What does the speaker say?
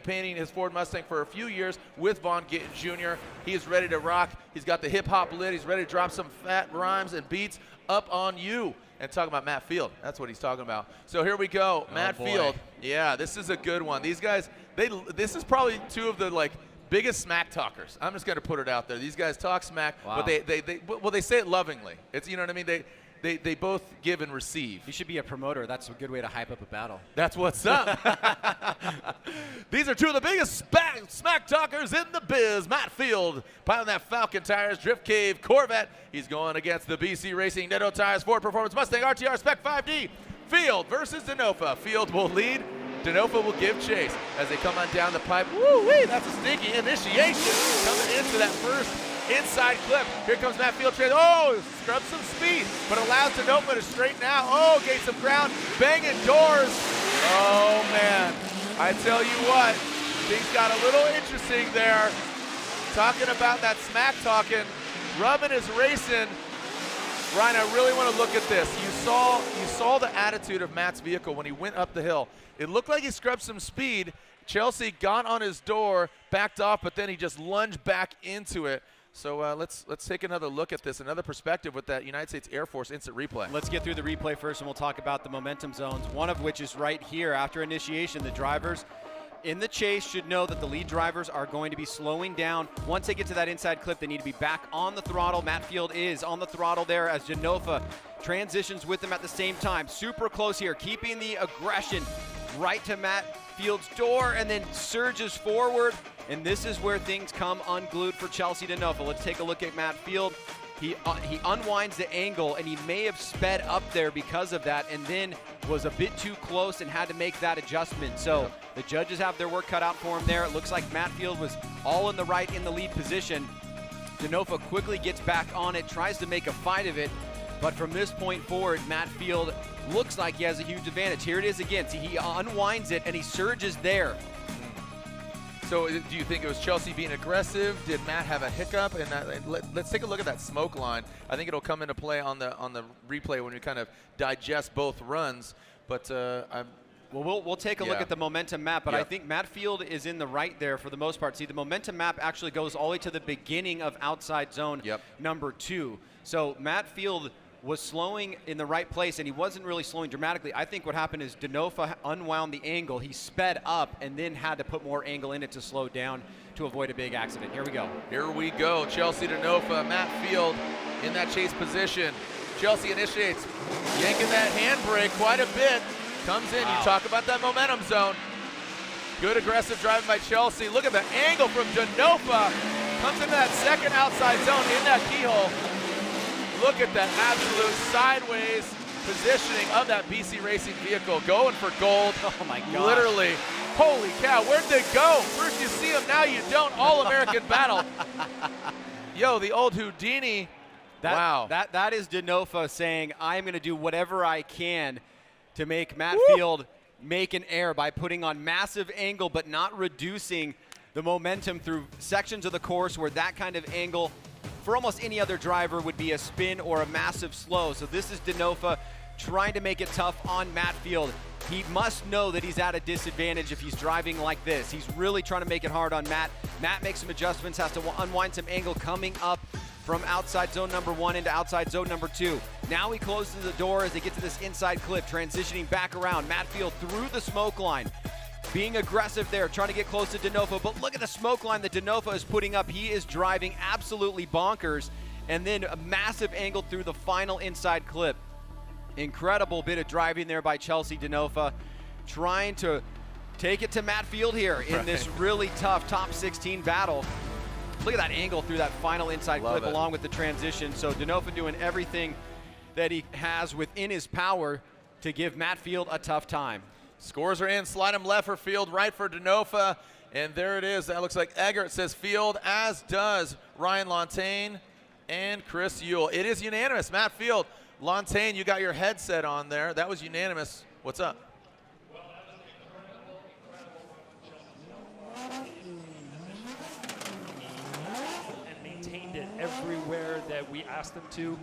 painting his Ford Mustang for a few years with Vaughn Gittin Jr. He is ready to rock. He's got the hip-hop lid. He's ready to drop some fat rhymes and beats up on you. And talking about Matt Field, that's what he's talking about. So here we go, Matt Field. Yeah, this is a good one. These guys, this is probably two of the biggest smack talkers. I'm just gonna put it out there. These guys talk smack, wow. but they say it lovingly. It's, you know what I mean? They both give and receive. You should be a promoter. That's a good way to hype up a battle. That's what's up. These are two of the biggest smack talkers in the biz. Matt Field, piloting that Falcon Tires Drift Cave Corvette. He's going against the BC Racing Netto Tires Ford Performance Mustang RTR Spec 5D. Field versus Denofa. Field will lead. Denofa will give chase as they come on down the pipe. Woo-wee, that's a stinky initiation coming into that first inside clip. Here comes Matt Field. Oh, scrubs some speed, but allows Denofa to straighten out. Oh, gains some ground, banging doors. Oh, man. I tell you what, things got a little interesting there. Talking about that smack talking, rubbing his racing. Ryan, I really want to look at this. You saw the attitude of Matt's vehicle when he went up the hill. It looked like he scrubbed some speed. Chelsea got on his door, backed off, but then he just lunged back into it. So let's take another look at this, another perspective with that United States Air Force instant replay. Let's get through the replay first, and we'll talk about the momentum zones, one of which is right here. After initiation, the drivers in the chase should know that the lead drivers are going to be slowing down. Once they get to that inside clip, they need to be back on the throttle. Matt Field is on the throttle there as Denofa transitions with them at the same time. Super close here, keeping the aggression right to Matt Field's door and then surges forward. And this is where things come unglued for Chelsea Denofa. Let's take a look at Matt Field. He unwinds the angle, and he may have sped up there because of that, and then was a bit too close and had to make that adjustment. So the judges have their work cut out for him there. It looks like Matt Field was all in the right in the lead position. Denofa quickly gets back on it, tries to make a fight of it, but from this point forward, Matt Field looks like he has a huge advantage. Here it is again. See, he unwinds it, and he surges there. So do you think it was Chelsea being aggressive? Did Matt have a hiccup? And let's take a look at that smoke line. I think it'll come into play on the replay when we kind of digest both runs. But we'll take a look at the momentum map, but I think Matt Field is in the right there for the most part. See, the momentum map actually goes all the way to the beginning of outside zone number 2. So Matt Field was slowing in the right place, and he wasn't really slowing dramatically. I think what happened is Denofa unwound the angle. He sped up and then had to put more angle in it to slow down to avoid a big accident. Here we go. Here we go. Chelsea Denofa, Matt Field in that chase position. Chelsea initiates, yanking that handbrake quite a bit. Comes in. You talk about that momentum zone. Good aggressive driving by Chelsea. Look at the angle from Denofa. Comes into that second outside zone in that keyhole. Look at that absolute sideways positioning of that BC Racing vehicle, going for gold. Oh my God. Literally, holy cow, where'd they go? First you see them, now you don't. All-American battle. Yo, the old Houdini. Wow. That is Denofa saying, I'm going to do whatever I can to make Matt Field make an error by putting on massive angle but not reducing the momentum through sections of the course where that kind of angle for almost any other driver would be a spin or a massive slow. So this is Denofa trying to make it tough on Matt Field. He must know that he's at a disadvantage if he's driving like this. He's really trying to make it hard on Matt. Matt makes some adjustments, has to unwind some angle coming up from outside zone number 1 into outside zone number 2. Now he closes the door as they get to this inside clip, transitioning back around. Matt Field through the smoke line. Being aggressive there, trying to get close to Denofa, but look at the smoke line that Denofa is putting up. He is driving absolutely bonkers, and then a massive angle through the final inside clip. Incredible bit of driving there by Chelsea Denofa, trying to take it to Matt Field here in this really tough top 16 battle. Look at that angle through that final inside clip along with the transition. So Denofa doing everything that he has within his power to give Matt Field a tough time. Scores are in. Slide him left for Field, right for Denofa. And there it is. That looks like Eggert says Field, as does Ryan Lontaine and Chris Yule. It is unanimous. Matt Field. Lontaine, you got your headset on there. That was unanimous. What's up? And maintained it everywhere that we asked them to.